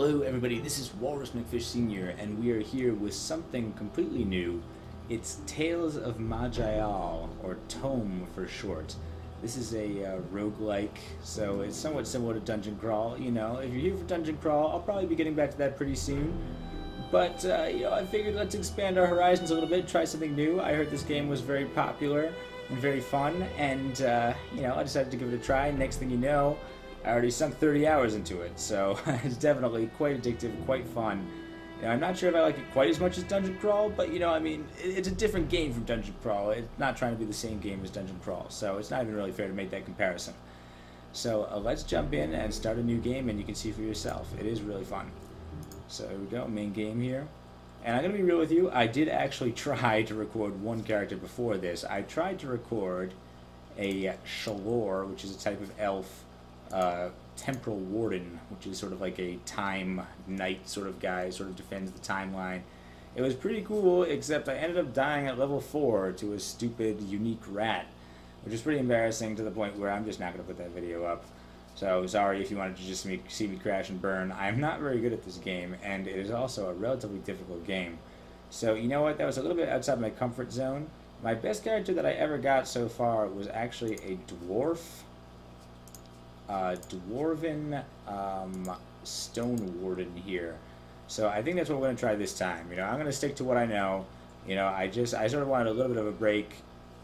Hello everybody, this is Walrus McFish Sr. and we are here with something completely new. It's Tales of Maj'Eyal, or Tome for short. This is a roguelike, so it's somewhat similar to Dungeon Crawl. You know, if you're here for Dungeon Crawl, I'll probably be getting back to that pretty soon. But, I figured let's expand our horizons a little bit, try something new. I heard this game was very popular and very fun, and, I decided to give it a try. Next thing you know, I already sunk 30 hours into it, so it's definitely quite addictive, quite fun. I'm not sure if I like it quite as much as Dungeon Crawl, but, it's a different game from Dungeon Crawl. It's not trying to be the same game as Dungeon Crawl, so it's not even really fair to make that comparison. So let's jump in and start a new game, and you can see for yourself. It is really fun. So here we go, main game here. And I'm going to be real with you, I did actually try to record one character before this. I tried to record a Shalor, which is a type of elf, temporal warden, which is sort of like a time knight sort of guy, sort of defends the timeline. It was pretty cool, except I ended up dying at level 4 to a stupid unique rat, which is pretty embarrassing to the point where I'm just not going to put that video up. So sorry if you wanted to just see me crash and burn. I'm not very good at this game, and it is also a relatively difficult game. So you know what, that was a little bit outside my comfort zone. My best character that I ever got so far was actually a dwarf. Dwarven stone warden here. So I think that's what we're going to try this time. I'm going to stick to what I know. I sort of wanted a little bit of a break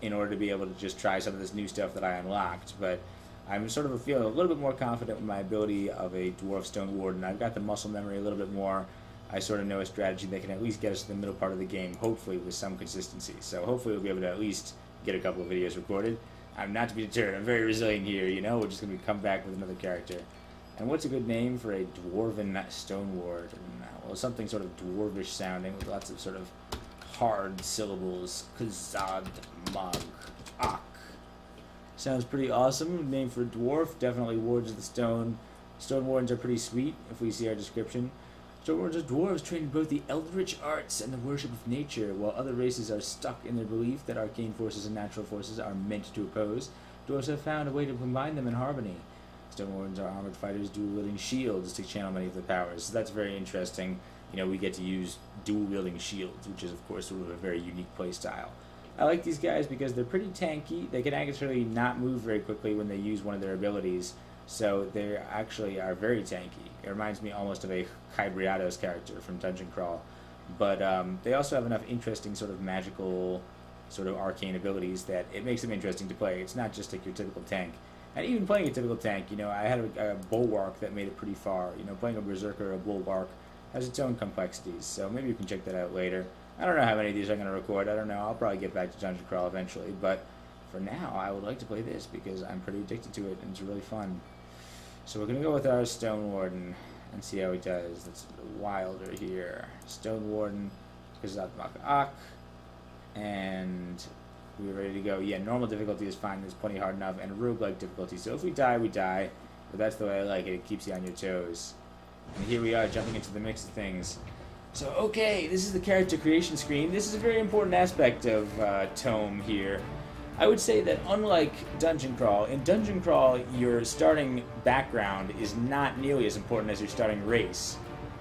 in order to be able to just try some of this new stuff that I unlocked, but I'm sort of feeling a little bit more confident with my ability of a dwarf stone warden. I've got the muscle memory a little bit more. I sort of know a strategy that can at least get us to the middle part of the game, hopefully with some consistency. So hopefully we'll be able to at least get a couple of videos recorded. I'm not to be deterred. I'm very resilient here, We're just going to come back with another character. And what's a good name for a dwarven stone warden? Well, something sort of dwarvish sounding with lots of sort of hard syllables. Khzad, Mag, Ak. Sounds pretty awesome. Name for a dwarf. Definitely wards of the stone. Stone wardens are pretty sweet, if we see our description. Stone wardens are dwarves trained in both the eldritch arts and the worship of nature, while other races are stuck in their belief that arcane forces and natural forces are meant to oppose. Dwarves have found a way to combine them in harmony. Stone wardens are armored fighters, dual-wielding shields to channel many of the powers. So that's very interesting. We get to use dual-wielding shields, which is, of course, sort of a very unique play style. I like these guys because they're pretty tanky. They can actually not move very quickly when they use one of their abilities, so they actually are very tanky. It reminds me almost of a Hybriados character from Dungeon Crawl, but they also have enough interesting sort of magical, sort of arcane abilities that it makes them interesting to play. It's not just like your typical tank. And even playing a typical tank, I had a bulwark that made it pretty far. Playing a berserker or a bulwark has its own complexities, so maybe you can check that out later. I don't know how many of these I'm going to record. I don't know. I'll probably get back to Dungeon Crawl eventually, but for now, I would like to play this because I'm pretty addicted to it and it's really fun. So we're going to go with our Stone Warden and see how he does. That's wilder here. Stone Warden, Khzad Ak, and we're ready to go. Yeah, normal difficulty is fine. It's plenty hard enough, and roguelike difficulty. So if we die, we die, but that's the way I like it. It keeps you on your toes. And here we are, jumping into the mix of things. So, okay, this is the character creation screen. This is a very important aspect of Tome here. I would say that unlike Dungeon Crawl, in Dungeon Crawl, your starting background is not nearly as important as your starting race.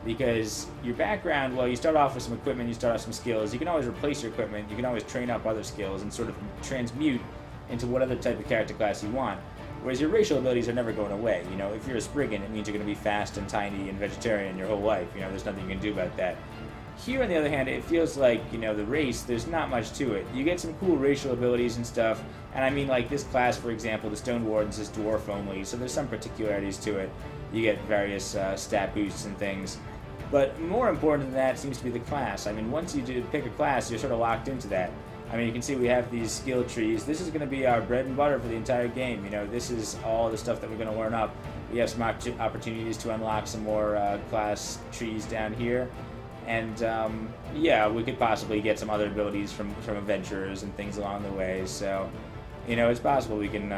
Because your background, well, you start off with some equipment, you start off with some skills. You can always replace your equipment, you can always train up other skills and sort of transmute into whatever type of character class you want. Whereas your racial abilities are never going away. If you're a Spriggan, it means you're going to be fast and tiny and vegetarian your whole life. There's nothing you can do about that. Here, on the other hand, it feels like, the race, there's not much to it. You get some cool racial abilities and stuff, and I mean, like this class, for example, the Stone Wardens is dwarf only, so there's some particularities to it. You get various stat boosts and things. But more important than that seems to be the class. I mean, once you do pick a class, you're sort of locked into that. I mean, you can see we have these skill trees. This is going to be our bread and butter for the entire game. This is all the stuff that we're going to learn up. We have some opportunities to unlock some more class trees down here. And, yeah, we could possibly get some other abilities from adventurers and things along the way. So, it's possible we can,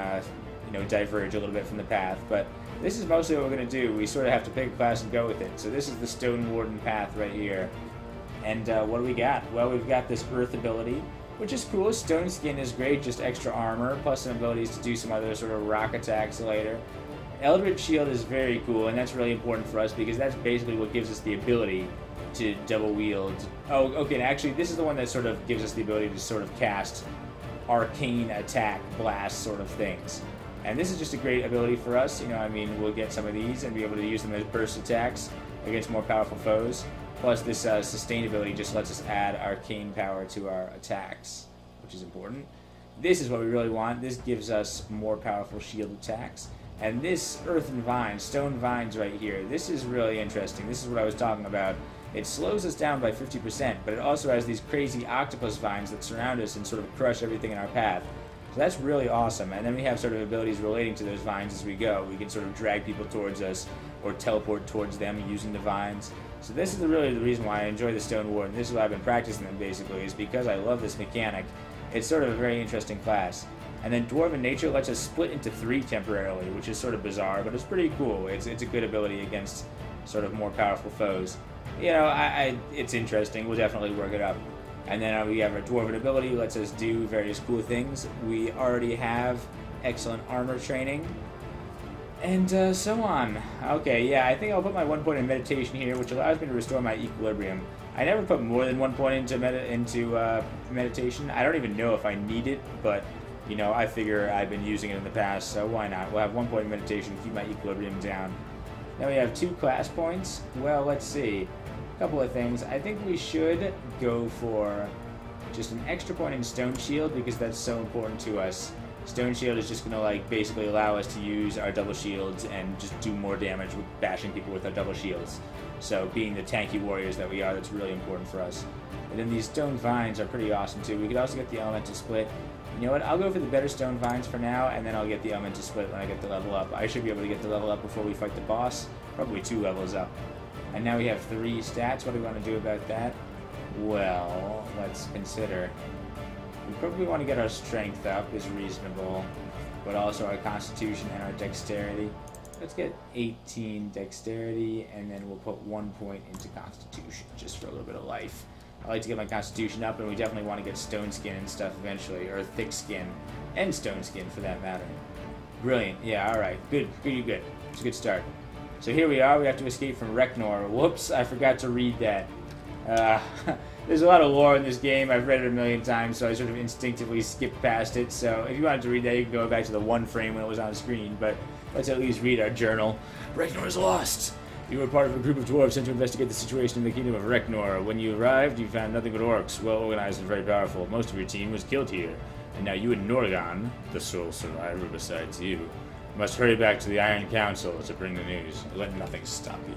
diverge a little bit from the path. But this is mostly what we're going to do. We sort of have to pick a class and go with it. So this is the Stone Warden path right here. And what do we got? Well, we've got this Earth ability, which is cool. Stone Skin is great, just extra armor, plus some abilities to do some other sort of rock attacks later. Eldritch Shield is very cool, and that's really important for us because that's basically what gives us the ability to double wield. Oh, okay, and actually this is the one that sort of gives us the ability to sort of cast arcane attack, blast sort of things. And this is just a great ability for us. You know, I mean, we'll get some of these and be able to use them as burst attacks against more powerful foes. Plus, this sustain ability just lets us add arcane power to our attacks, which is important. This is what we really want. This gives us more powerful shield attacks. And this earthen vine, stone vines right here, this is really interesting. This is what I was talking about. It slows us down by 50%, but it also has these crazy octopus vines that surround us and sort of crush everything in our path. So that's really awesome. And then we have sort of abilities relating to those vines as we go. We can sort of drag people towards us or teleport towards them using the vines. So this is really the reason why I enjoy the Stone Warden. This is why I've been practicing them basically, is because I love this mechanic. It's sort of a very interesting class. And then Dwarven Nature lets us split into 3 temporarily, which is sort of bizarre, but it's pretty cool. It's a good ability against sort of more powerful foes. You know, it's interesting. We'll definitely work it up. And then we have our Dwarven ability, lets us do various cool things. We already have excellent armor training. And so on. Okay, yeah, I think I'll put my 1 point in meditation here, which allows me to restore my equilibrium. I never put more than 1 point into meditation. I don't even know if I need it, but, you know, I figure I've been using it in the past, so why not? We'll have 1 point in meditation, keep my equilibrium down. Then we have 2 class points. Well, let's see. A couple of things. I think we should go for just an extra point in Stone Shield, because that's so important to us. Stone Shield is just going to, like, basically allow us to use our double shields and just do more damage with bashing people with our double shields. So, being the tanky warriors that we are, that's really important for us. And then these stone vines are pretty awesome, too. We could also get the elemental split. You know what? I'll go for the better stone vines for now, and then I'll get the elemental split when I get the level up. I should be able to get the level up before we fight the boss. Probably 2 levels up. And now we have 3 stats. What do we want to do about that? Well, let's consider. We probably want to get our strength up, is reasonable, but also our constitution and our dexterity. Let's get 18 dexterity, and then we'll put 1 point into constitution, just for a little bit of life. I like to get my constitution up, and we definitely want to get stone skin and stuff eventually, or thick skin, and stone skin for that matter. Brilliant. Yeah, alright. Good. Good. It's a good start. So here we are. We have to escape from Reknor. Whoops, I forgot to read that. There's a lot of lore in this game. I've read it a million times, so I sort of instinctively skipped past it. So if you wanted to read that, you can go back to the 1 frame when it was on the screen. But let's at least read our journal. Reknor is lost. You were part of a group of dwarves sent to investigate the situation in the kingdom of Reknor. When you arrived, you found nothing but orcs, well organized and very powerful. Most of your team was killed here. And now you and Norgon, the sole survivor besides you, must hurry back to the Iron Council to bring the news. Let nothing stop you.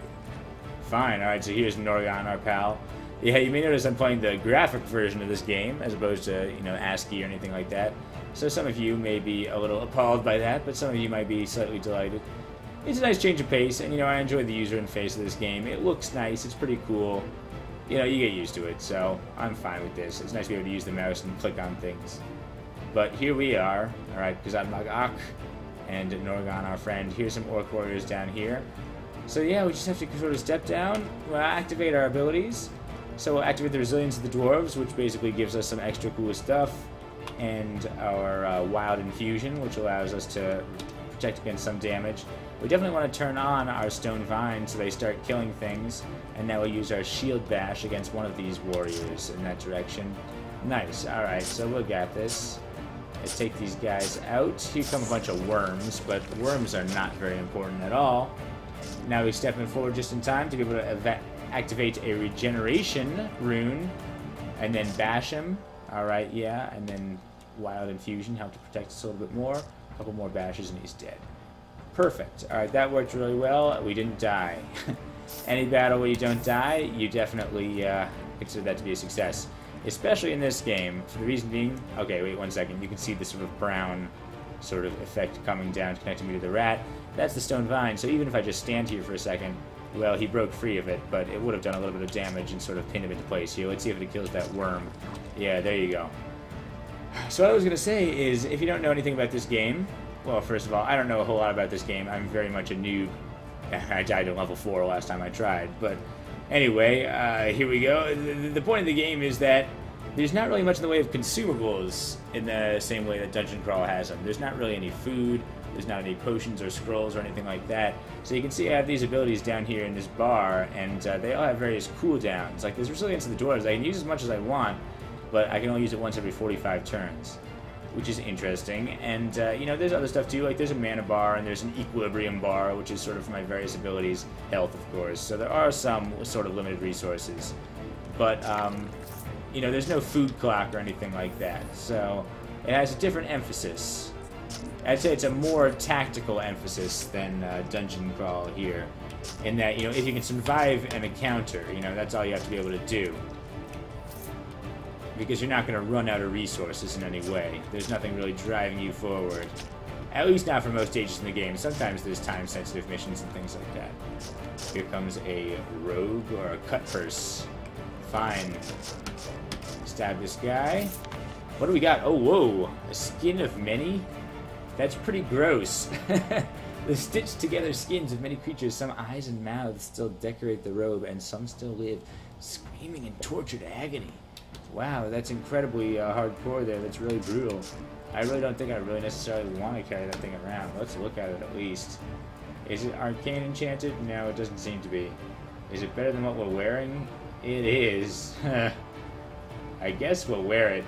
Fine, alright, so here's Norgon, our pal. Yeah, you may notice I'm playing the graphic version of this game, as opposed to, you know, ASCII or anything like that. So some of you may be a little appalled by that, but some of you might be slightly delighted. It's a nice change of pace, and, you know, I enjoy the user interface of this game. It looks nice, it's pretty cool. You know, you get used to it, so I'm fine with this. It's nice to be able to use the mouse and click on things. But here we are, alright, Khzad Maj'Eyal and Norgon, our friend. Here's some orc warriors down here. So yeah, we just have to sort of step down, we'll activate our abilities. So we'll activate the resilience of the dwarves, which basically gives us some extra cool stuff, and our wild infusion, which allows us to protect against some damage. We definitely want to turn on our stone vines so they start killing things, and now we'll use our shield bash against one of these warriors in that direction. Nice. Alright, so we'll get this. Let's take these guys out. Here come a bunch of worms, but worms are not very important at all. Now we step in forward just in time to be able to activate a regeneration rune, and then bash him. Alright, yeah, and then wild infusion, help to protect us a little bit more. A couple more bashes and he's dead. Perfect. Alright, that worked really well. We didn't die. Any battle where you don't die, you definitely consider that to be a success. Especially in this game, for the reason being... Okay, wait 1 second. You can see the sort of brown sort of effect coming down, connecting me to the rat. That's the stone vine, so even if I just stand here for a second, well, he broke free of it, but it would have done a little bit of damage and sort of pinned him into place here. Let's see if it kills that worm. Yeah, there you go. So what I was going to say is, if you don't know anything about this game, well, first of all, I don't know a whole lot about this game. I'm very much a noob. I died at level 4 last time I tried, but anyway, here we go. The point of the game is that there's not really much in the way of consumables in the same way that Dungeon Crawl has them. There's not really any food. There's not any potions or scrolls or anything like that. So you can see I have these abilities down here in this bar, and they all have various cooldowns. Like there's resilience of the dwarves. I can use as much as I want, but I can only use it once every 45 turns, which is interesting. And, you know, there's other stuff too, like there's a mana bar and there's an equilibrium bar, which is sort of for my various abilities, health, of course. So there are some sort of limited resources. But, you know, there's no food clock or anything like that. So it has a different emphasis. I'd say it's a more tactical emphasis than Dungeon Crawl here, in that, you know, if you can survive an encounter, you know, that's all you have to be able to do. Because you're not going to run out of resources in any way. There's nothing really driving you forward. At least not for most stages in the game. Sometimes there's time-sensitive missions and things like that. Here comes a rogue or a cut purse. Fine. Stab this guy. What do we got? Oh, whoa. A skin of many? That's pretty gross. The stitched together skins of many creatures, some eyes and mouths still decorate the robe, and some still live, screaming in tortured agony. Wow, that's incredibly hardcore there. That's really brutal. I really don't think I really necessarily want to carry that thing around. Let's look at it at least. Is it arcane enchanted? No, it doesn't seem to be. Is it better than what we're wearing? It is. I guess we'll wear it.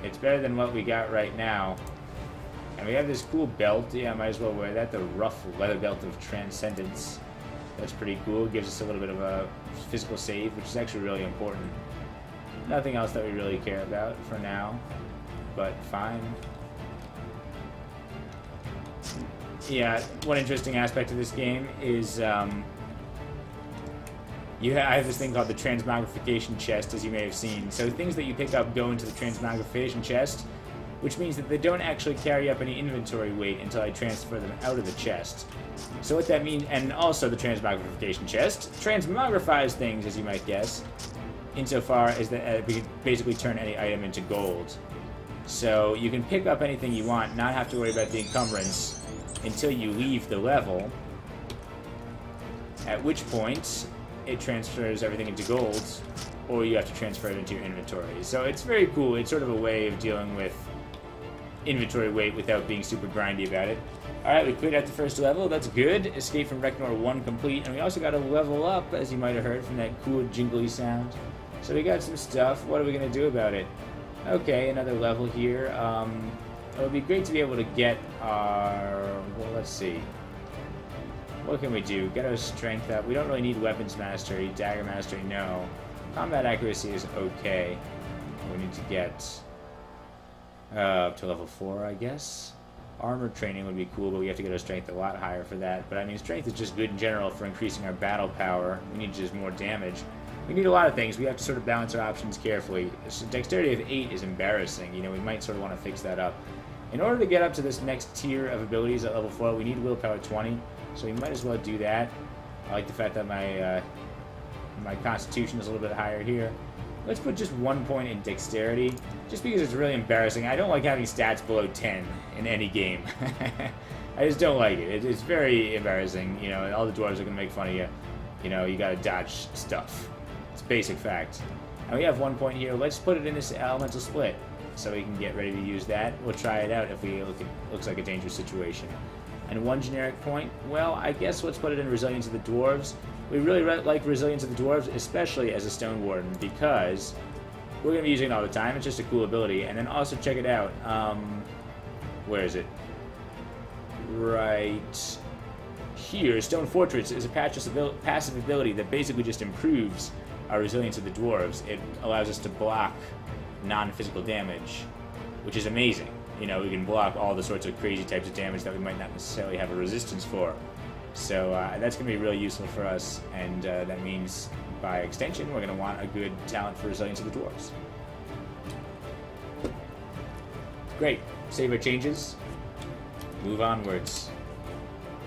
It's better than what we got right now. And we have this cool belt. Yeah, I might as well wear that. The rough leather belt of transcendence. That's pretty cool. Gives us a little bit of a physical save, which is actually really important. Nothing else that we really care about for now, but fine. Yeah, one interesting aspect of this game is I have this thing called the transmogrification chest, as you may have seen. So things that you pick up go into the transmogrification chest, which means that they don't actually carry up any inventory weight until I transfer them out of the chest. So what that means, and also the transmogrification chest, transmogrifies things, as you might guess, insofar as that we can basically turn any item into gold. So you can pick up anything you want, not have to worry about the encumbrance until you leave the level, at which point it transfers everything into gold, or you have to transfer it into your inventory. So it's very cool. It's sort of a way of dealing with inventory weight without being super grindy about it. Alright, we cleared out the first level. That's good. Escape from Reknor 1 complete. And we also got to level up, as you might have heard from that cool jingly sound. So we got some stuff. What are we going to do about it? Okay, another level here. It would be great to be able to get our... Well, let's see. What can we do? Get our strength up. We don't really need weapons mastery. Dagger mastery, no. Combat accuracy is okay. We need to get up to level 4, I guess. Armor training would be cool, but we have to get our strength a lot higher for that. But I mean, strength is just good in general for increasing our battle power. We need just more damage. We need a lot of things. We have to sort of balance our options carefully. So dexterity of 8 is embarrassing. You know, we might sort of want to fix that up. In order to get up to this next tier of abilities at level 4, we need willpower 20. So we might as well do that. I like the fact that my constitution is a little bit higher here. Let's put just 1 point in dexterity, just because it's really embarrassing. I don't like having stats below 10 in any game. I just don't like it. It's very embarrassing. You know, all the dwarves are going to make fun of you. You know, you got to dodge stuff. It's a basic fact. And we have 1 point here. Let's put it in this elemental split, so we can get ready to use that. We'll try it out if looks like a dangerous situation. And 1 generic point, well, I guess let's put it in resilience of the dwarves. We really like resilience of the dwarves, especially as a stone warden, because we're going to be using it all the time. It's just a cool ability. And then also check it out. Where is it? Right here. Stone Fortress is a passive ability that basically just improves our resilience of the dwarves. It allows us to block non-physical damage, which is amazing. You know, we can block all the sorts of crazy types of damage that we might not necessarily have a resistance for. So that's going to be really useful for us, and that means, by extension, we're going to want a good talent for resilience of the dwarves. Great. Save our changes. Move onwards.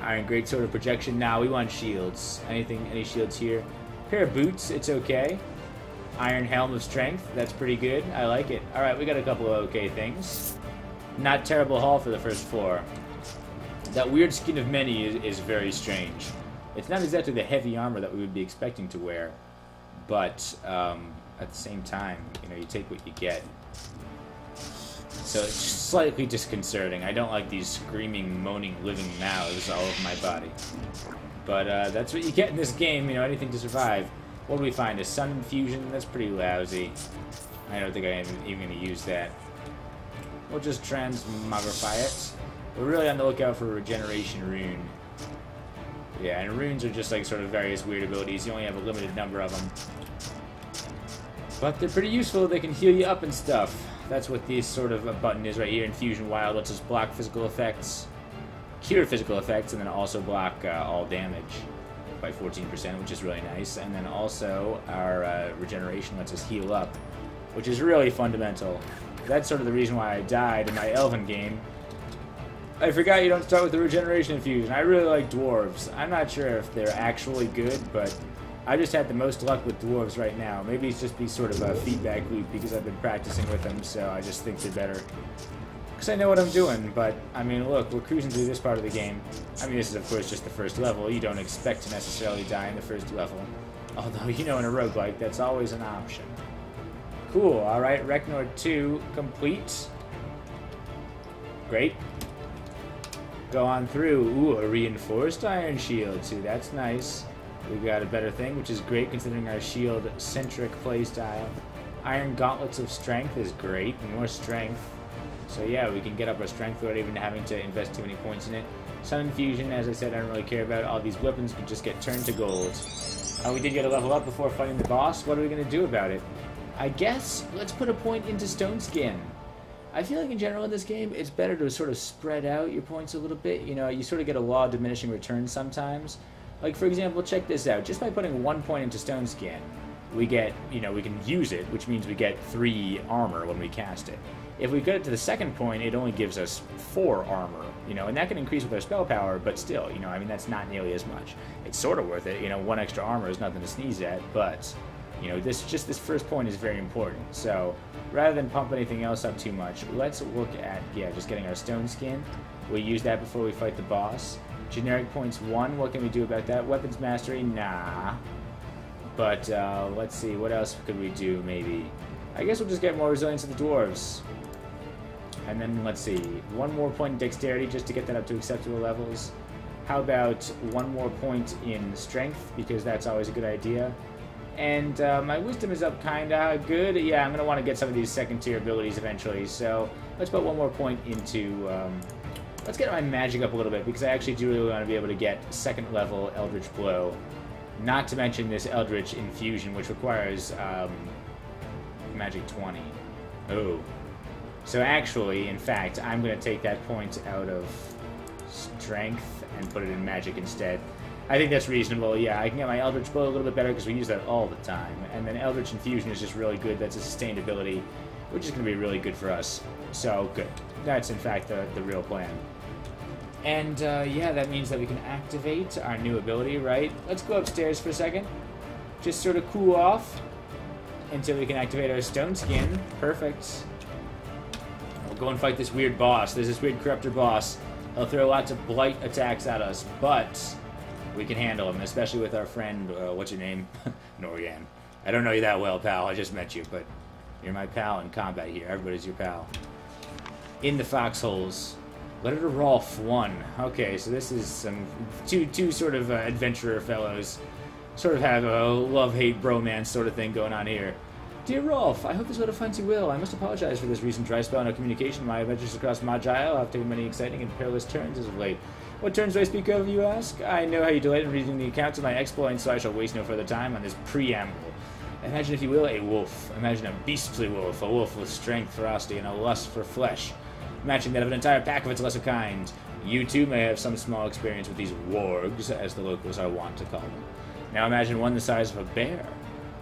Iron Greatsword of Projection. Now we want shields. Any shields here? Pair of boots, it's okay. Iron Helm of Strength, that's pretty good. I like it. Alright, we got a couple of okay things. Not terrible haul for the first floor. That weird skin of many is very strange. It's not exactly the heavy armor that we would be expecting to wear, but at the same time, you know, you take what you get. So it's slightly disconcerting. I don't like these screaming, moaning, living mouths all over my body. But that's what you get in this game, you know, anything to survive. What do we find? A sun infusion? That's pretty lousy. I don't think I'm even going to use that. We'll just transmogrify it. We're really on the lookout for a regeneration rune. Yeah, and runes are just like sort of various weird abilities. You only have a limited number of them. But they're pretty useful. They can heal you up and stuff. That's what this sort of a button is right here. Infusion Wild lets us block physical effects, cure physical effects, and then also block all damage by 14%, which is really nice. And then also our regeneration lets us heal up, which is really fundamental. That's sort of the reason why I died in my Elven game. I forgot you don't start with the regeneration infusion. I really like dwarves. I'm not sure if they're actually good, but I just had the most luck with dwarves right now. Maybe it's just be sort of a feedback loop because I've been practicing with them, so I just think they're better. Because I know what I'm doing, but, I mean, look, we're cruising through this part of the game. I mean, this is, of course, just the first level. You don't expect to necessarily die in the first level. Although, you know, in a roguelike, that's always an option. Cool, alright, Reknor 2 complete. Great. Go on through. Ooh, a reinforced iron shield, too. That's nice. We got a better thing, which is great considering our shield-centric playstyle. Iron Gauntlets of Strength is great. More strength. So yeah, we can get up our strength without even having to invest too many points in it. Sun Infusion, as I said, I don't really care about. All these weapons can just get turned to gold. We did get a level up before fighting the boss. What are we going to do about it? I guess let's put a point into Stone Skin. I feel like in general in this game, it's better to sort of spread out your points a little bit. You know, you sort of get a law of diminishing returns sometimes. Like, for example, check this out. Just by putting 1 point into Stone Skin, we get, you know, we can use it, which means we get 3 armor when we cast it. If we get it to the second point, it only gives us 4 armor, you know, and that can increase with our spell power, but still, you know, I mean, that's not nearly as much. It's sort of worth it, you know, 1 extra armor is nothing to sneeze at, but, you know, this first point is very important. So, rather than pump anything else up too much, let's look at, yeah, just getting our Stone Skin. We'll use that before we fight the boss. Generic points 1, what can we do about that? Weapons Mastery, nah. But, let's see, what else could we do, maybe? I guess we'll just get more resilience of the dwarves. And then, let's see, 1 more point in Dexterity just to get that up to acceptable levels. How about 1 more point in Strength, because that's always a good idea. And my Wisdom is up kinda good. Yeah, I'm going to want to get some of these second-tier abilities eventually, so let's put 1 more point into... let's get my magic up a little bit, because I actually do really want to be able to get 2nd level Eldritch Blow. Not to mention this Eldritch Infusion, which requires Magic 20. Oh. So actually, in fact, I'm going to take that point out of Strength and put it in Magic instead. I think that's reasonable. Yeah, I can get my Eldritch Blow a little bit better because we use that all the time. And then Eldritch Infusion is just really good. That's a sustained ability, which is going to be really good for us. So, good. That's, in fact, the real plan. And, yeah, that means that we can activate our new ability, right? Let's go upstairs for a second. Just sort of cool off until we can activate our Stone Skin. Perfect. We'll go and fight this weird boss. There's this weird Corruptor boss. He'll throw lots of blight attacks at us, but we can handle him, especially with our friend, what's your name? Norian. I don't know you that well, pal. I just met you, but you're my pal in combat here. Everybody's your pal. In the foxholes. Letter to Rolf 1. Okay, so this is some two sort of adventurer fellows. Sort of have a love-hate bromance sort of thing going on here. Dear Rolf, I hope this letter finds you well. I must apologize for this recent dry spell in our communication. My adventures across Maj'Eyal have taken many exciting and perilous turns as of late. What turns do I speak of, you ask? I know how you delight in reading the accounts of my exploits, so I shall waste no further time on this preamble. Imagine, if you will, a wolf. Imagine a beastly wolf, a wolf with strength, ferocity, and a lust for flesh, matching that of an entire pack of its lesser kind. You, too, may have some small experience with these wargs, as the locals are wont to call them. Now imagine one the size of a bear.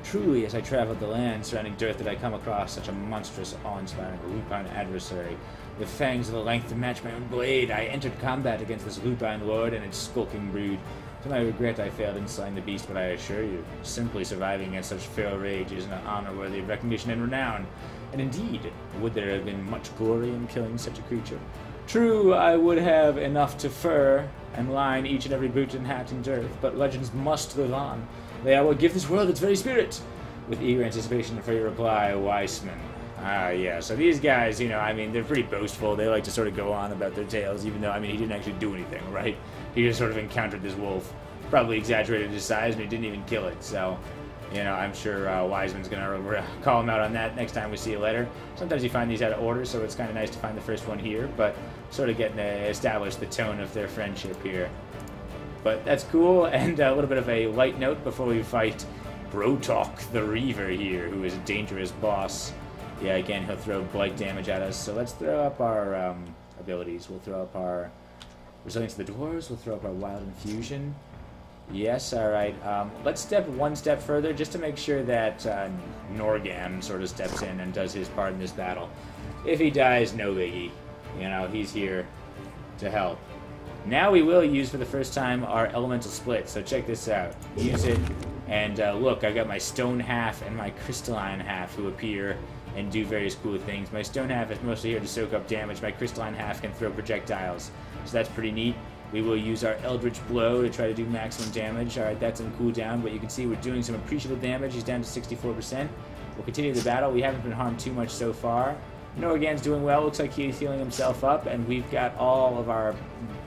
Truly, as I traveled the land surrounding Dwarf, did I come across such a monstrous, awe-inspiring lupine adversary. With fangs of the length to match my own blade, I entered combat against this lupine lord and its skulking brood. To my regret, I failed in slaying the beast, but I assure you, simply surviving against such feral rage is an honor worthy of recognition and renown. And indeed, would there have been much glory in killing such a creature? True, I would have enough to fur and line each and every boot and hat in Dwarf, but legends must live on. They are what give this world its very spirit. With eager anticipation for your reply, Weissman, Yeah, so these guys, you know, I mean, they're pretty boastful. They like to sort of go on about their tales, even though, I mean, he didn't actually do anything, right? He just sort of encountered this wolf, probably exaggerated his size, and he didn't even kill it. So, you know, I'm sure Wiseman's going to call him out on that next time we see a letter. Sometimes you find these out of order, so it's kind of nice to find the first one here, but sort of getting to establish the tone of their friendship here. But that's cool, and a little bit of a light note before we fight Brotalk the Reaver here, who is a dangerous boss. Yeah, again, he'll throw blight damage at us, so let's throw up our abilities. We'll throw up our Resilience to the Dwarves, we'll throw up our Wild Infusion. Yes, alright. Let's step one step further, just to make sure that Norgan sort of steps in and does his part in this battle. If he dies, no biggie. You know, he's here to help. Now we will use, for the first time, our Elemental Split, so check this out. Use it, and look, I got my Stone half and my Crystalline half who appear and do various cool things. My Stone half is mostly here to soak up damage. My Crystalline half can throw projectiles, so that's pretty neat. We will use our Eldritch Blow to try to do maximum damage. Alright, that's on cooldown, but you can see we're doing some appreciable damage. He's down to 64%. We'll continue the battle. We haven't been harmed too much so far. Norgan's doing well. Looks like he's healing himself up, and we've got all of our,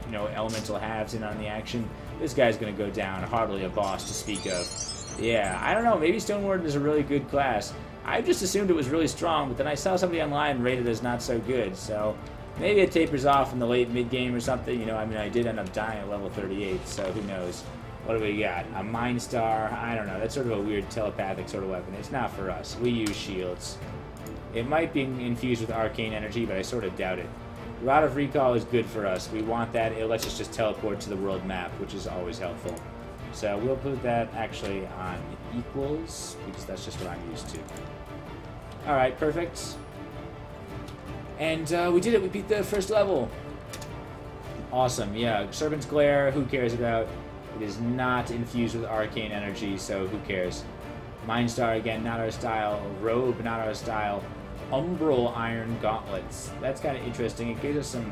you know, elemental halves in on the action. This guy's going to go down. Hardly a boss to speak of. Yeah, I don't know. Maybe Stone Warden is a really good class. I just assumed it was really strong, but then I saw somebody online rate it as not so good, so maybe it tapers off in the late mid-game or something. You know, I mean, I did end up dying at level 38, so who knows. What do we got? A Mind Star? I don't know. That's sort of a weird telepathic sort of weapon. It's not for us. We use shields. It might be infused with arcane energy, but I sort of doubt it. Rod of Recall is good for us. We want that. It lets us just teleport to the world map, which is always helpful. So we'll put that actually on equals, because that's just what I'm used to. Alright, perfect. And we did it. We beat the first level. Awesome. Yeah, Serpent's Glare, who cares about? It is not infused with arcane energy, so who cares? Mind Star, again, not our style. Robe, not our style. Umbral Iron Gauntlets. That's kind of interesting. It gives us some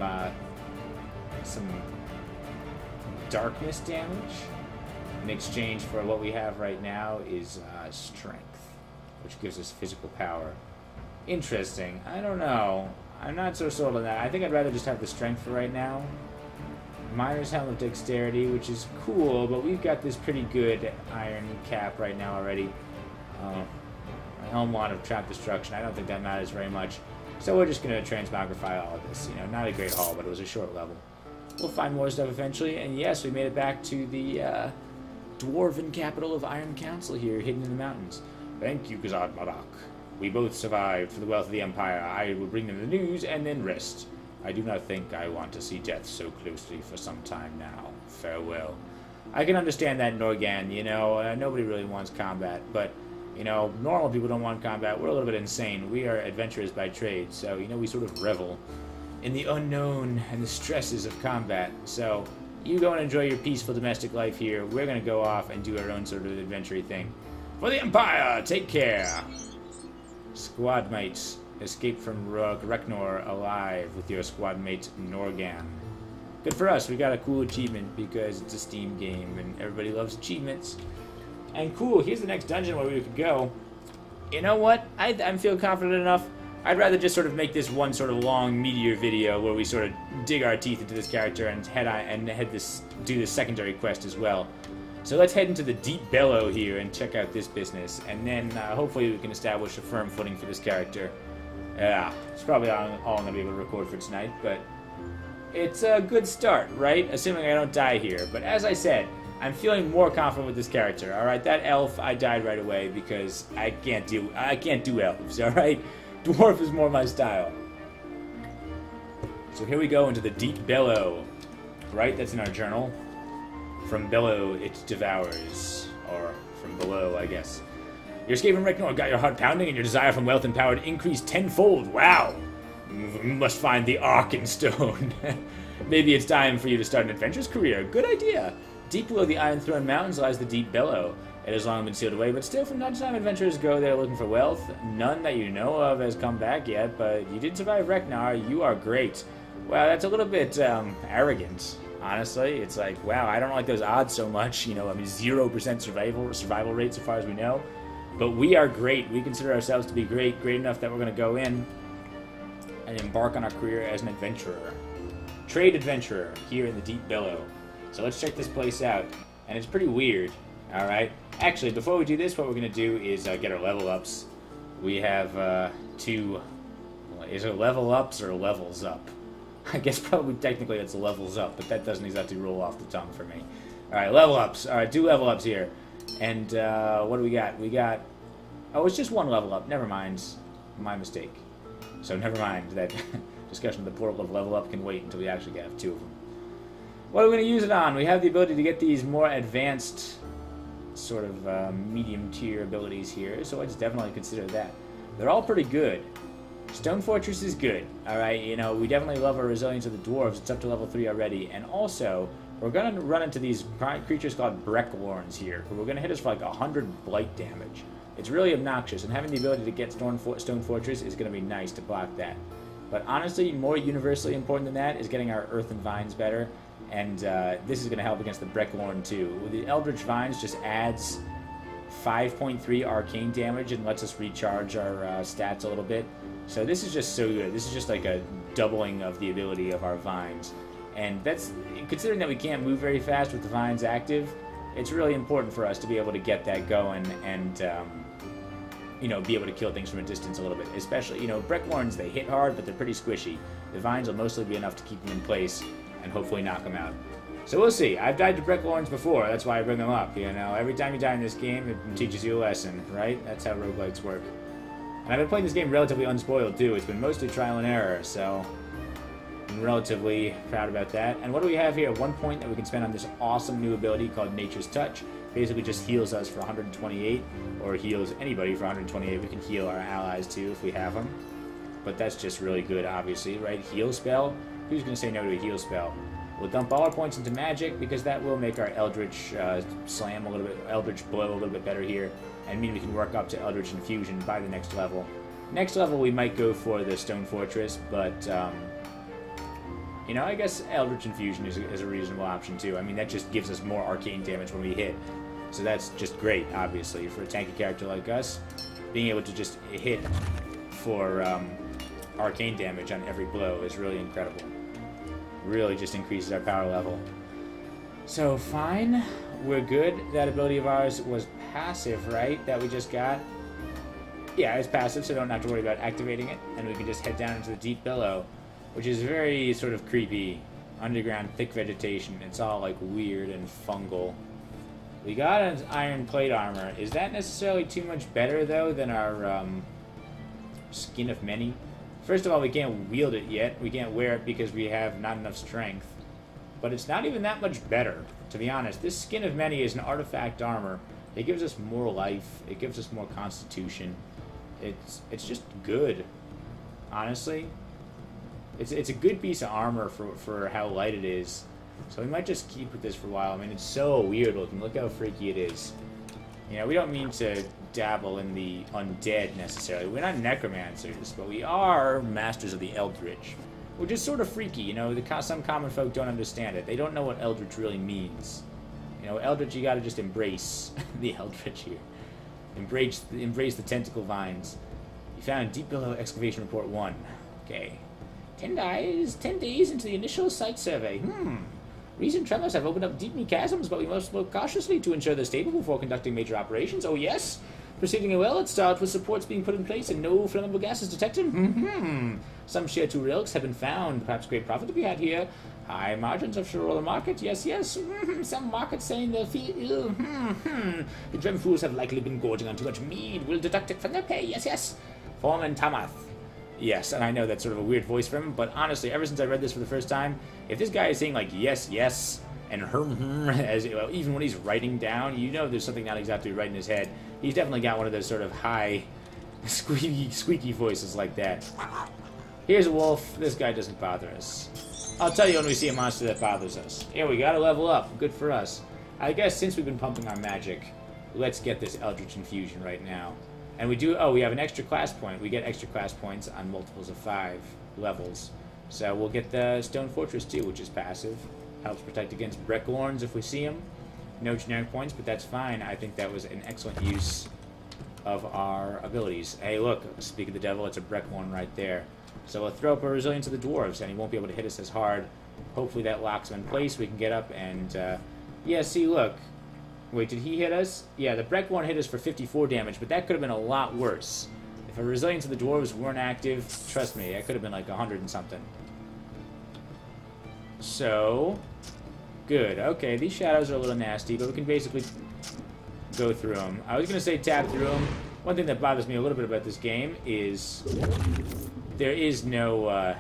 darkness damage. In exchange for what we have right now is strength, which gives us physical power. Interesting. I don't know. I'm not so sold on that. I think I'd rather just have the strength for right now. Miner's Helm of Dexterity, which is cool, but we've got this pretty good iron cap right now already. Helm Wand of Trap Destruction. I don't think that matters very much. So we're just going to transmogrify all of this. You know, not a great haul, but it was a short level. We'll find more stuff eventually. And yes, we made it back to the dwarven capital of Iron Council here, hidden in the mountains. Thank you, Khzad. We both survived for the wealth of the Empire. I will bring them the news and then rest. I do not think I want to see death so closely for some time now. Farewell. I can understand that, Norgan. You know, nobody really wants combat, but, you know, normal people don't want combat. We're a little bit insane. We are adventurers by trade, so, you know, we sort of revel in the unknown and the stresses of combat. So, you go and enjoy your peaceful domestic life here. We're going to go off and do our own sort of adventure thing. For the Empire, take care! Squad mates, escape from Reknor alive with your squad mate Norgan. Good for us, we got a cool achievement because it's a Steam game and everybody loves achievements. And cool, here's the next dungeon where we could go. You know what? I'm feeling confident enough. I'd rather just sort of make this one sort of long meteor video where we sort of dig our teeth into this character and do this secondary quest as well. So let's head into the Deep Bellow here and check out this business, and then hopefully we can establish a firm footing for this character. Yeah, it's probably all I'm going to be able to record for tonight, but it's a good start, right? Assuming I don't die here. But as I said, I'm feeling more confident with this character. All right, that elf, I died right away because I can't do elves. All right, dwarf is more my style. So here we go into the Deep Bellow. Right, that's in our journal. From below, it devours. Or from below, I guess. Your escape from Reknor got your heart pounding and your desire from wealth and power to increase tenfold. Wow! We must find the Arkenstone. Maybe it's time for you to start an adventurous career. Good idea! Deep below the Iron Throne Mountains lies the Deep Bellow. It has long been sealed away, but still from time to time adventurers go there looking for wealth. None that you know of has come back yet, but you did survive Reknor. You are great. Wow, that's a little bit arrogant. Honestly, it's like, wow, I don't like those odds so much. You know, I mean, 0% survival rate so far as we know. But we are great. We consider ourselves to be great enough that we're going to go in and embark on our career as an adventurer. Trade adventurer here in the Deep Billow. So let's check this place out. And it's pretty weird, alright? Actually, before we do this, what we're going to do is get our level ups. We have two... Is it level ups or levels up? I guess probably technically it's levels up, but that doesn't exactly roll off the tongue for me. Alright, level ups. Alright, 2 level ups here. And what do we got? We got... Oh, it's just 1 level up. Never mind. My mistake. So never mind. That discussion of the portal of level up can wait until we actually have 2 of them. What are we going to use it on? We have the ability to get these more advanced sort of medium tier abilities here, so let's definitely consider that. They're all pretty good. Stone Fortress is good, alright? You know, we definitely love our resilience of the dwarves. It's up to level 3 already. And also, we're going to run into these creatures called Brecklorns here, who are going to hit us for like 100 blight damage. It's really obnoxious, and having the ability to get Stone Fortress is going to be nice to block that. But honestly, more universally important than that is getting our Earthen Vines better. And this is going to help against the Brecklorn too. The Eldritch Vines just adds 5.3 arcane damage and lets us recharge our stats a little bit. So this is just so good. This is just like a doubling of the ability of our vines. And that's, considering that we can't move very fast with the vines active, it's really important for us to be able to get that going and, you know, be able to kill things from a distance a little bit. Especially, you know, Brecklorns, they hit hard, but they're pretty squishy. The vines will mostly be enough to keep them in place and hopefully knock them out. So we'll see. I've died to Brecklorns before, that's why I bring them up, you know. Every time you die in this game, it teaches you a lesson, right? That's how roguelikes work. And I've been playing this game relatively unspoiled, too. It's been mostly trial and error, so I'm relatively proud about that. And what do we have here? 1 point that we can spend on this awesome new ability called Nature's Touch. Basically just heals us for 128, or heals anybody for 128. We can heal our allies, too, if we have them. But that's just really good, obviously, right? Heal spell? Who's going to say no to a heal spell? We'll dump all our points into magic, because that will make our Eldritch Slam a little bit, Eldritch Blow a little bit better here, and mean we can work up to Eldritch Infusion by the next level. Next level we might go for the Stone Fortress, but, you know, I guess Eldritch Infusion is a reasonable option too. I mean, that just gives us more arcane damage when we hit. So that's just great, obviously, for a tanky character like us. Being able to just hit for arcane damage on every blow is really incredible. Really just increases our power level. So, fine. We're good. That ability of ours was passive, right? That we just got. Yeah, it's passive, so don't have to worry about activating it. And we can just head down into the Deep Billow, which is very sort of creepy. Underground, thick vegetation. It's all like weird and fungal. We got an iron plate armor. Is that necessarily too much better, though, than our Skin of Many? First of all, we can't wield it yet. We can't wear it because we have not enough strength. But it's not even that much better, to be honest. This Skin of Many is an artifact armor. It gives us more life. It gives us more constitution. It's just good, honestly. It's a good piece of armor for how light it is. So we might just keep with this for a while. I mean, it's so weird looking. Look how freaky it is. You know, we don't mean to dabble in the undead necessarily. We're not necromancers, but we are masters of the Eldritch, which is sort of freaky. You know, some common folk don't understand it. They don't know what Eldritch really means. You know, Eldritch, you gotta just embrace the Eldritch here. Embrace the tentacle vines. You found Deep Billow Excavation Report 1. Okay. 10 days into the initial site survey. Recent tremors have opened up deep chasms, but we must work cautiously to ensure they're stable before conducting major operations. Oh, yes? Proceeding well, let's start with supports being put in place and no flammable gases detected. Some share 2 relics have been found. Perhaps great profit to be had here. High margins of sure the market. Yes, yes. Some markets saying they'll feel ill. The Drem fools have likely been gorging on too much mead. We'll deduct it from their pay. Yes, yes. Foreman Tamath. Yes, and I know that's sort of a weird voice from him, but honestly, ever since I read this for the first time, if this guy is saying, like, yes, yes, and as well, even when he's writing down, you know there's something not exactly right in his head. He's definitely got one of those sort of high, squeaky voices like that. Here's a wolf. This guy doesn't bother us. I'll tell you when we see a monster that bothers us. Yeah, we gotta level up. Good for us. I guess since we've been pumping our magic, let's get this Eldritch Infusion right now. And we do, we have an extra class point. We get extra class points on multiples of 5 levels. So we'll get the Stone Fortress too, which is passive. Helps protect against Brecklorns if we see them. No generic points, but that's fine. I think that was an excellent use of our abilities. Hey, look, speak of the devil, it's a Breck one right there. So we'll throw up a resilience of the dwarves, and he won't be able to hit us as hard. Hopefully that locks him in place. We can get up and, yeah, see, look. Wait, did he hit us? Yeah, the Breck one hit us for 54 damage, but that could have been a lot worse. If a resilience of the dwarves weren't active, trust me, that could have been like 100 and something. So, good. Okay, these shadows are a little nasty, but we can basically go through them. I was going to say tap through them. One thing that bothers me a little bit about this game is there is no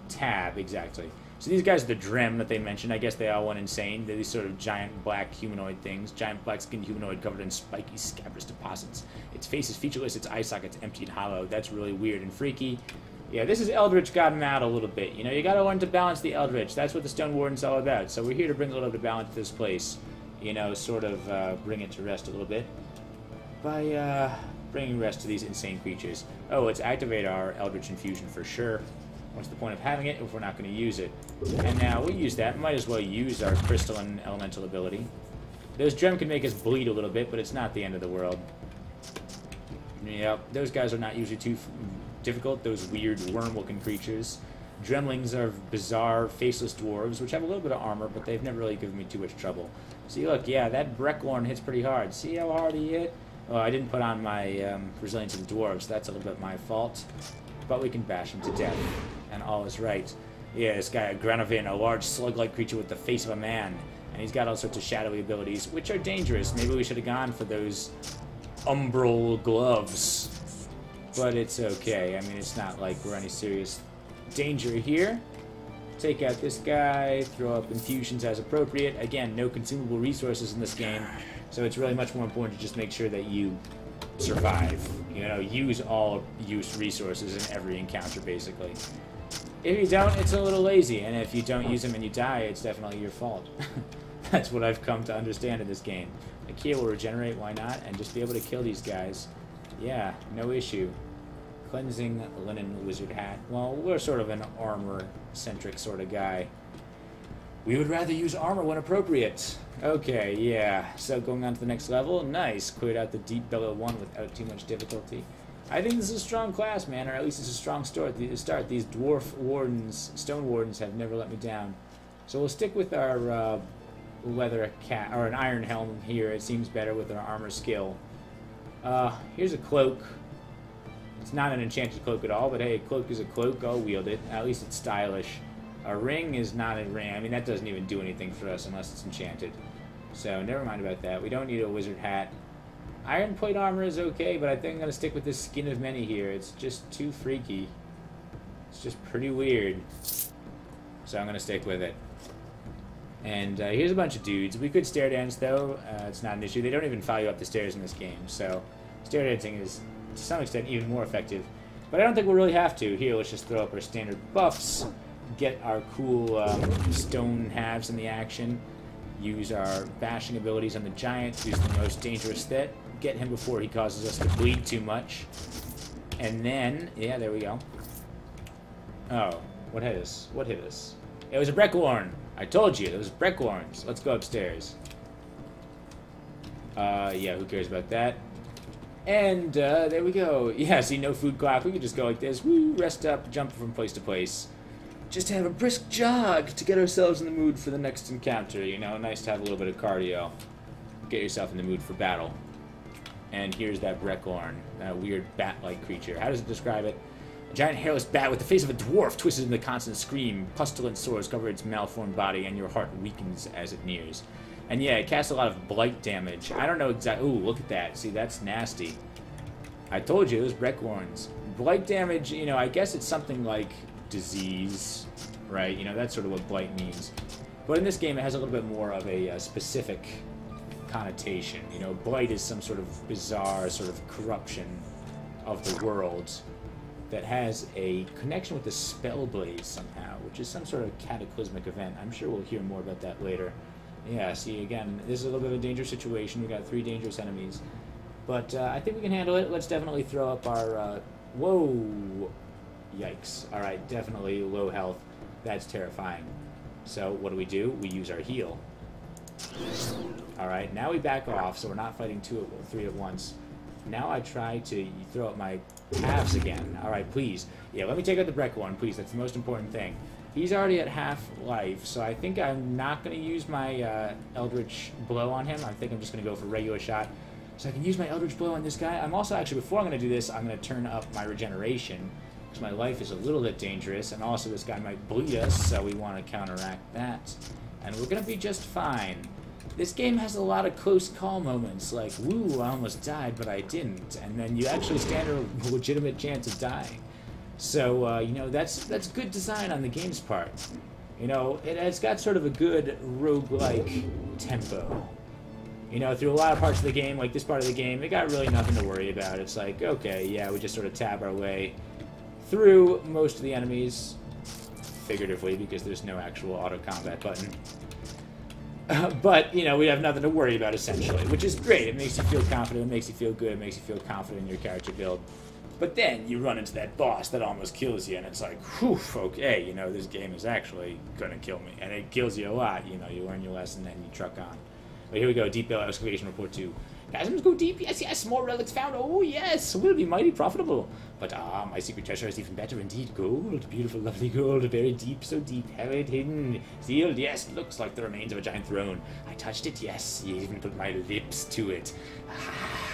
tab, exactly. So these guys are the Drem that they mentioned. I guess they all went insane. They're these sort of giant black humanoid things. Giant black-skinned humanoid covered in spiky, scabrous deposits. Its face is featureless, its eye sockets empty and hollow. That's really weird and freaky. Yeah, this is Eldritch got him out a little bit. You know, you gotta learn to balance the Eldritch. That's what the Stone Warden's all about. So we're here to bring a little bit of balance to this place. You know, sort of bring it to rest a little bit. By bringing rest to these insane creatures. Oh, let's activate our Eldritch Infusion for sure. What's the point of having it if we're not going to use it? And now we use that. Might as well use our crystalline elemental ability. Those Drem can make us bleed a little bit, but it's not the end of the world. Yep, those guys are not usually too difficult. Those weird worm-looking creatures. Dremlings are bizarre, faceless dwarves, which have a little bit of armor, but they've never really given me too much trouble. See, look, yeah, that Brecklorn hits pretty hard. See how hard he hit? Oh, I didn't put on my resilience of the dwarves. That's a little bit my fault. But we can bash him to death, and all is right. Yeah, this guy, Granovin, a large slug-like creature with the face of a man, and he's got all sorts of shadowy abilities, which are dangerous. Maybe we should have gone for those umbral gloves, but it's okay. I mean, it's not like we're any serious danger here. Take out this guy, throw up infusions as appropriate. Again, no consumable resources in this game, so it's really much more important to just make sure that you survive. You know, use all use resources in every encounter, basically. If you don't, it's a little lazy, and if you don't use them and you die, it's definitely your fault. That's what I've come to understand in this game. A key will regenerate, why not? And just be able to kill these guys. Yeah, no issue. Cleansing linen wizard hat. Well, we're sort of an armor-centric sort of guy. We would rather use armor when appropriate. Okay, yeah. So going on to the next level. Nice. Cleared out the Deep Bellow 1 without too much difficulty. I think this is a strong class, man, or at least it's a strong start. These Dwarf Wardens, Stone Wardens, have never let me down. So we'll stick with our leather cat, or an iron helm here. It seems better with our armor skill. Here's a cloak. It's not an enchanted cloak at all, but hey, a cloak is a cloak. I'll wield it. At least it's stylish. A ring is not a ring. I mean, that doesn't even do anything for us unless it's enchanted. So, never mind about that. We don't need a wizard hat. Iron plate armor is okay, but I think I'm going to stick with this skin of many here. It's just too freaky. It's just pretty weird. So I'm going to stick with it. And here's a bunch of dudes. We could stair dance, though. It's not an issue. They don't even follow you up the stairs in this game. So, stair dancing is, to some extent, even more effective. But I don't think we'll really have to. Here, let's just throw up our standard buffs. Get our cool stone halves in the action. Use our bashing abilities on the giant, who's the most dangerous threat. Get him before he causes us to bleed too much. And then, yeah, there we go. Oh, what hit us? What hit us? It was a Brecklorn. I told you, it was Brecklorns. Let's go upstairs. Yeah, who cares about that? And, there we go. Yeah, see, no food clock. We could just go like this. Woo, rest up, jump from place to place. Just have a brisk jog to get ourselves in the mood for the next encounter, you know? Nice to have a little bit of cardio. Get yourself in the mood for battle. And here's that Brecklorn, that weird bat-like creature. How does it describe it? A giant hairless bat with the face of a dwarf twisted in a constant scream. Pestilent sores cover its malformed body, and your heart weakens as it nears. And yeah, it casts a lot of blight damage. I don't know exactly... Ooh, look at that. See, that's nasty. I told you, it was Brecklorns. Blight damage, you know, I guess it's something like disease, right? You know, that's sort of what blight means. But in this game, it has a little bit more of a specific connotation. You know, blight is some sort of bizarre sort of corruption of the world that has a connection with the Spellblaze somehow, which is some sort of cataclysmic event. I'm sure we'll hear more about that later. Yeah, see, again, this is a little bit of a dangerous situation. We've got 3 dangerous enemies. But I think we can handle it. Let's definitely throw up our... Whoa! Yikes. Alright, definitely low health. That's terrifying. So, what do? We use our heal. Alright, now we back off, so we're not fighting 2 or 3 at once. now I try to throw up my halves again. Alright, please. Yeah, let me take out the Breck one, please. That's the most important thing. He's already at half life, so I think I'm not going to use my Eldritch Blow on him. I think I'm just going to go for regular shot. So I can use my Eldritch Blow on this guy. I'm also, actually, before I'm going to do this, I'm going to turn up my regeneration, because my life is a little bit dangerous, and also this guy might bleed us, so we want to counteract that. And we're going to be just fine. This game has a lot of close call moments, like, woo, I almost died, but I didn't. And then you actually stand a legitimate chance of dying. So, you know, that's good design on the game's part. You know, it's got sort of a good roguelike tempo. You know, through a lot of parts of the game, like this part of the game, they got really nothing to worry about. It's like, okay, yeah, we just sort of tab our way through most of the enemies, figuratively, because there's no actual auto-combat button. But, you know, we have nothing to worry about, essentially, which is great. It makes you feel confident, it makes you feel good, it makes you feel confident in your character build. But then you run into that boss that almost kills you, and it's like, whew, okay, you know, this game is actually gonna kill me. And it kills you a lot, you know, you learn your lesson and you truck on. But here we go, Deep Bale Excavation Report 2. Chasms go deep, yes, yes, more relics found, oh yes, will be mighty profitable. But my secret treasure is even better indeed, gold, beautiful, lovely gold, buried deep, so deep, held, hidden, sealed, yes, looks like the remains of a giant throne. I touched it, yes, even put my lips to it.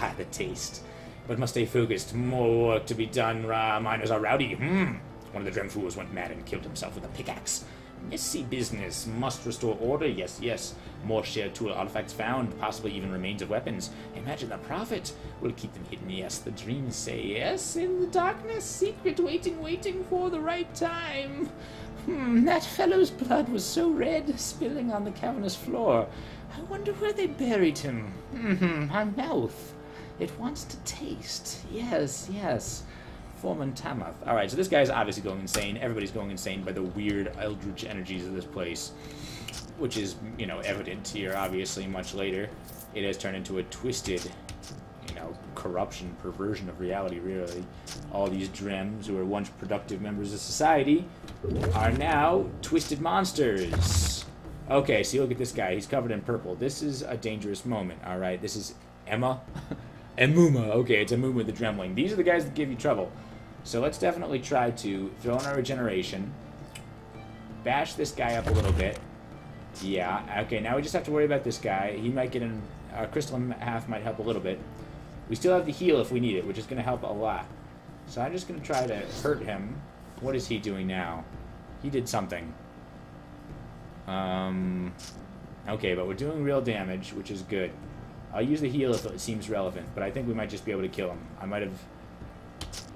Ah, the taste. But must stay focused, more work to be done, miners are rowdy, One of the Drem fools went mad and killed himself with a pickaxe. Messy business. Must restore order. Yes, yes. More shared tool artifacts found. Possibly even remains of weapons. Imagine the profit. We'll keep them hidden. Yes, the dreams say yes. In the darkness, secret, waiting for the right time. That fellow's blood was so red, spilling on the cavernous floor. I wonder where they buried him. My mouth. It wants to taste. Yes, yes. Foreman Tamath. Alright, so this guy's obviously going insane. Everybody's going insane by the weird eldritch energies of this place, which is, you know, evident here, obviously, much later. It has turned into a twisted, you know, corruption, perversion of reality, really. All these Drems, who were once productive members of society, are now twisted monsters. Okay, so you look at this guy. He's covered in purple. This is a dangerous moment, alright? This is Emma. Emuma. Okay, it's Emuma the Dremling. These are the guys that give you trouble. So let's definitely try to throw in our regeneration. Bash this guy up a little bit. Yeah, okay, now we just have to worry about this guy. He might get in... Our Crystal Half might help a little bit. We still have the heal if we need it, which is going to help a lot. So I'm just going to try to hurt him. What is he doing now? He did something. Okay, but we're doing real damage, which is good. I'll use the heal if it seems relevant, but I think we might just be able to kill him. I might have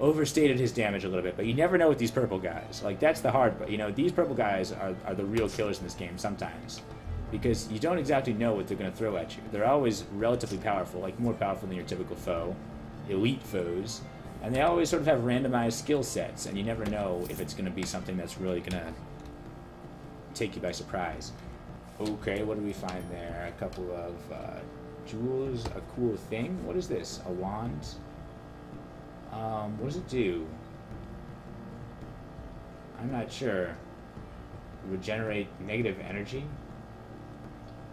overstated his damage a little bit, but you never know with these purple guys. Like, that's the hard part. You know, these purple guys are the real killers in this game sometimes, because you don't exactly know what they're going to throw at you. They're always relatively powerful, like more powerful than your typical foe, elite foes, and they always sort of have randomized skill sets, and you never know if it's going to be something that's really going to take you by surprise. Okay, what do we find there? A couple of jewels, a cool thing. What is this? A wand? What does it do? I'm not sure. Regenerate negative energy?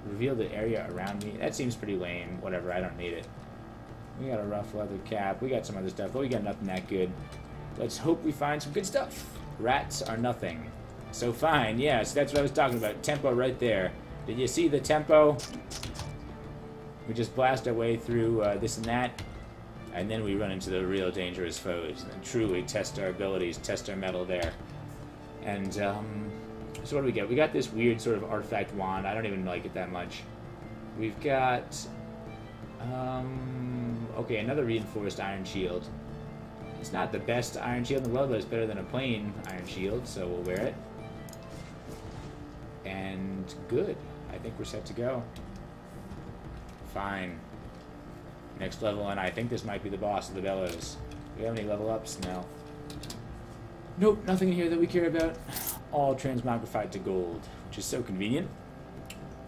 Reveal the area around me? That seems pretty lame. Whatever, I don't need it. We got a rough leather cap. We got some other stuff, but we got nothing that good. Let's hope we find some good stuff. Rats are nothing. So fine, yes, that's what I was talking about. Tempo right there. Did you see the tempo? We just blast our way through this and that, and then we run into the real dangerous foes, and truly test our abilities, test our mettle there. And, so what do we get? We got this weird sort of artifact wand. I don't even like it that much. We've got, okay, another reinforced iron shield. It's not the best iron shield in the world, but it's better than a plain iron shield, so we'll wear it. And good. I think we're set to go. Fine. Next level, and I think this might be the boss of the Bellows. Do we have any level ups? No. Nope, nothing in here that we care about. All transmogrified to gold, which is so convenient.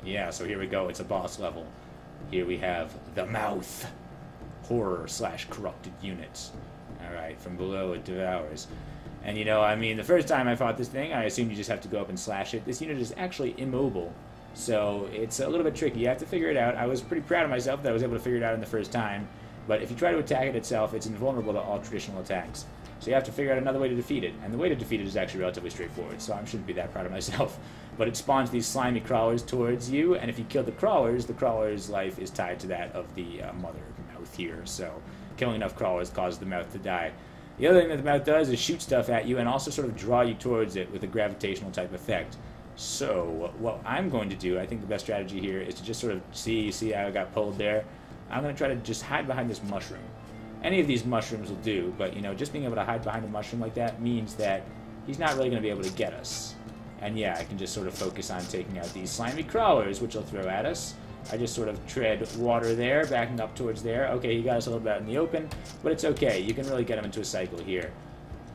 Yeah, so here we go. It's a boss level. Here we have the mouth. Horror / corrupted units. Alright, from below it devours. And you know, I mean, the first time I fought this thing, I assumed you just have to go up and slash it. This unit is actually immobile. So it's a little bit tricky. You have to figure it out. I was pretty proud of myself that I was able to figure it out in the first time. But if you try to attack it itself, it's invulnerable to all traditional attacks. So you have to figure out another way to defeat it. And the way to defeat it is actually relatively straightforward, so I shouldn't be that proud of myself. But it spawns these slimy crawlers towards you, and if you kill the crawler's life is tied to that of the mother mouth here. So killing enough crawlers causes the mouth to die. The other thing that the mouth does is shoot stuff at you and also sort of draw you towards it with a gravitational type effect. So what I'm going to do, I think the best strategy here is to just sort of see how I got pulled there. I'm going to try to just hide behind this mushroom. Any of these mushrooms will do, but, you know, just being able to hide behind a mushroom like that means that he's not really going to be able to get us. And yeah, I can just sort of focus on taking out these slimy crawlers, which will throw at us. I just sort of tread water there, backing up towards there. Okay, he got us a little bit out in the open, but it's okay. You can really get him into a cycle here.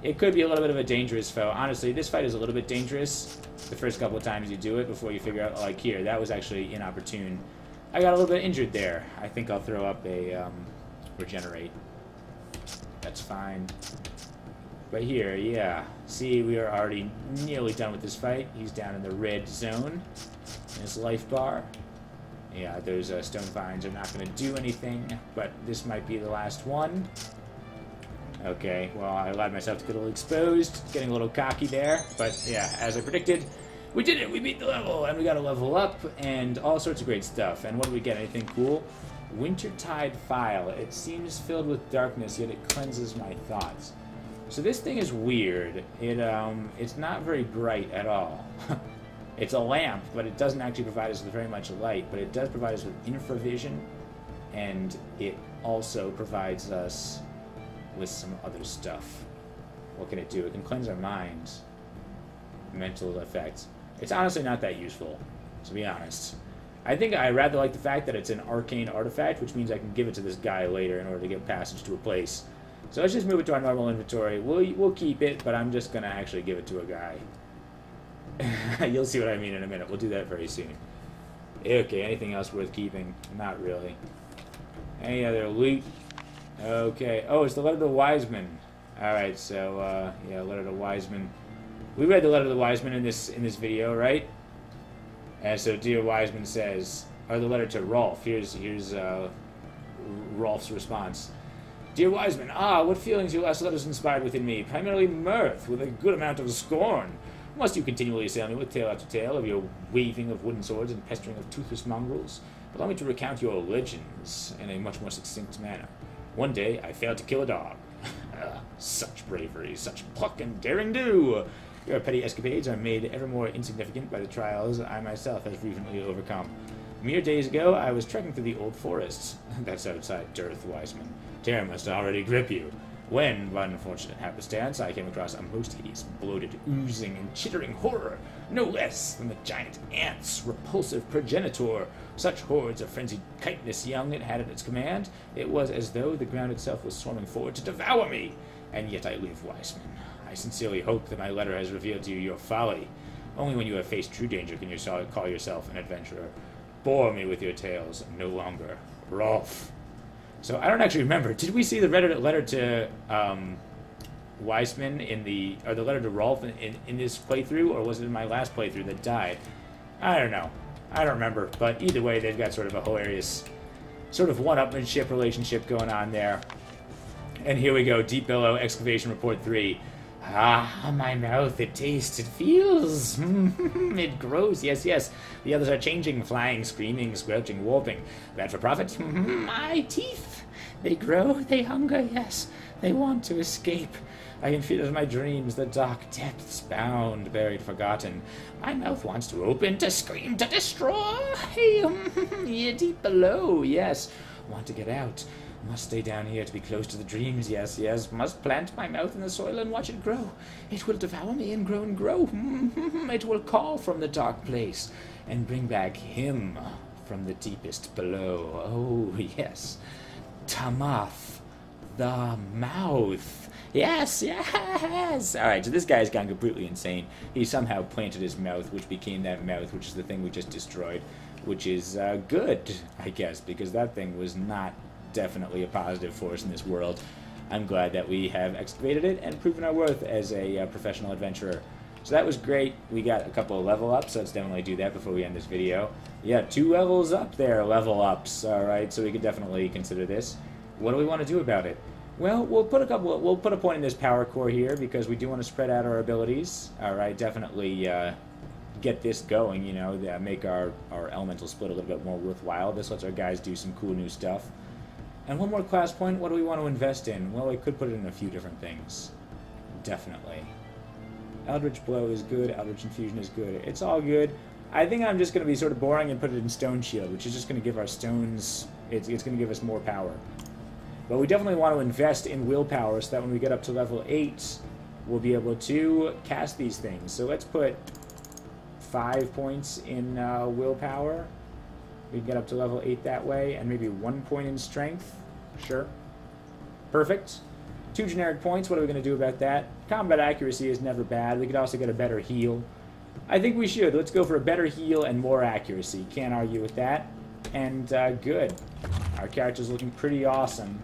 It could be a little bit of a dangerous foe. Honestly, this fight is a little bit dangerous the first couple of times you do it before you figure out, like here, that was actually inopportune. I got a little bit injured there. I think I'll throw up a regenerate. That's fine. But here, yeah. See, we are already nearly done with this fight. He's down in the red zone in his life bar. Yeah, those stone vines are not going to do anything, but this might be the last one. Okay, well, I allowed myself to get a little exposed, getting a little cocky there, but yeah, as I predicted, we did it! We beat the level, and we got to level up, and all sorts of great stuff. And what do we get? Anything cool? Wintertide File. It seems filled with darkness, yet it cleanses my thoughts. So this thing is weird. It's not very bright at all. It's a lamp, but it doesn't actually provide us with very much light, but it does provide us with infravision, and it also provides us with some other stuff. What can it do? It can cleanse our minds. Mental effects. It's honestly not that useful, to be honest. I think I rather like the fact that it's an arcane artifact, which means I can give it to this guy later in order to get passage to a place. So let's just move it to our normal inventory. We'll keep it, but I'm just going to actually give it to a guy. You'll see what I mean in a minute. We'll do that very soon. Okay, anything else worth keeping? Not really. Any other loot? Okay. Oh, it's the letter to the Wiseman. Alright, so, yeah, letter to Wiseman. We read the letter to the Wiseman in this video, right? And so, dear Wiseman says, or the letter to Rolf. Here's Rolf's response. Dear Wiseman, what feelings your last letters inspired within me? Primarily mirth, with a good amount of scorn. Must you continually assail me with tale after tale of your waving of wooden swords and pestering of toothless mongrels? Allow me to recount your legends in a much more succinct manner. One day, I failed to kill a dog. Such bravery, such pluck and daring do! Your petty escapades are made ever more insignificant by the trials I myself have frequently overcome. Mere days ago, I was trekking through the old forests. That's outside Dwarf, Wiseman. Terror must already grip you. When, by unfortunate happenstance, I came across a most hideous, bloated, oozing, and chittering horror, no less than the giant ant's repulsive progenitor. Such hordes of frenzied chitinous young it had at its command, it was as though the ground itself was swarming forward to devour me. And yet I live, Wiseman. I sincerely hope that my letter has revealed to you your folly. Only when you have faced true danger can you call yourself an adventurer. Bore me with your tales no longer. Rolf. So I don't actually remember. Did we see the letter to Wiseman or the letter to Rolf in this playthrough, or was it in my last playthrough that died? I don't know. I don't remember. But either way, they've got sort of a hilarious sort of one-upmanship relationship going on there. And here we go. Deep Billow, Excavation Report 3. My mouth, it tastes, it feels, it grows, yes, yes. The others are changing, flying, screaming, squelching, warping. That for profit? My teeth, they grow, they hunger, yes. They want to escape. I can feel it in my dreams, the dark depths, bound, buried, forgotten. My mouth wants to open, to scream, to destroy. Yeah, deep below, yes. Want to get out. Must stay down here to be close to the dreams, yes, yes. Must plant my mouth in the soil and watch it grow. It will devour me and grow and grow. It will call from the dark place and bring back him from the deepest below. Oh, yes. Tamath, the mouth. Yes, yes. All right, so this guy's gone completely insane. He somehow planted his mouth, which became that mouth, which is the thing we just destroyed, which is good, I guess, because that thing was not definitely a positive force in this world. I'm glad that we have excavated it and proven our worth as a professional adventurer. So that was great. We got a couple of level ups, so let's definitely do that before we end this video. Yeah, 2 levels up there, level ups. Alright, so we could definitely consider this. what do we want to do about it? Well, we'll put a point in this power core here because we do want to spread out our abilities. All right, definitely get this going, you know, make our elemental split a little bit more worthwhile. This lets our guys do some cool new stuff. And one more class point, what do we want to invest in? Well, we could put it in a few different things. Definitely. Eldritch Blow is good, Eldritch Infusion is good. It's all good. I think I'm just going to be sort of boring and put it in Stone Shield, which is just going to give our stones, it's going to give us more power. But we definitely want to invest in willpower so that when we get up to level 8, we'll be able to cast these things. So let's put 5 points in willpower. We can get up to level 8 that way, and maybe 1 point in strength. Sure. Perfect. 2 generic points. What are we going to do about that? Combat accuracy is never bad. We could also get a better heal. I think we should. Let's go for a better heal and more accuracy. Can't argue with that. And good. Our character's looking pretty awesome.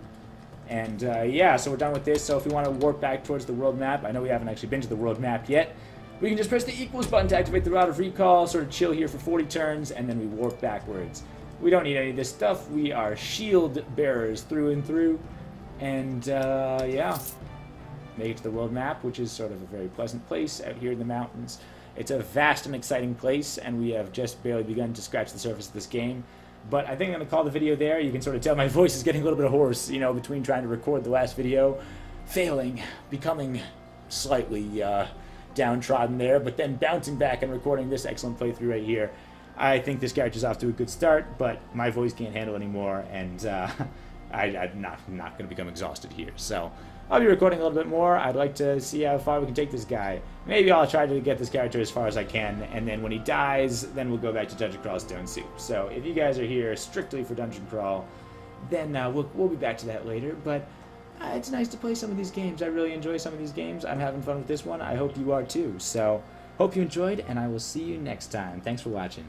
And yeah, so we're done with this. So if we want to warp back towards the world map, I know we haven't actually been to the world map yet, we can just press the equals button to activate the Rod of Recall, sort of chill here for 40 turns, and then we warp backwards. We don't need any of this stuff. We are shield bearers through and through. And yeah, make it to the world map, which is sort of a very pleasant place out here in the mountains. It's a vast and exciting place, and we have just barely begun to scratch the surface of this game. But I think I'm going to call the video there. You can sort of tell my voice is getting a little bit hoarse, you know, between trying to record the last video, failing, becoming slightly downtrodden there, but then bouncing back and recording this excellent playthrough right here. I think this character's off to a good start, but my voice can't handle anymore, and I'm not going to become exhausted here. So I'll be recording a little bit more. I'd like to see how far we can take this guy. Maybe I'll try to get this character as far as I can, and then when he dies, then we'll go back to Dungeon Crawl Stone Soup. So if you guys are here strictly for Dungeon Crawl, then we'll be back to that later. But it's nice to play some of these games. I really enjoy some of these games. I'm having fun with this one. I hope you are too. So hope you enjoyed, and I will see you next time. Thanks for watching.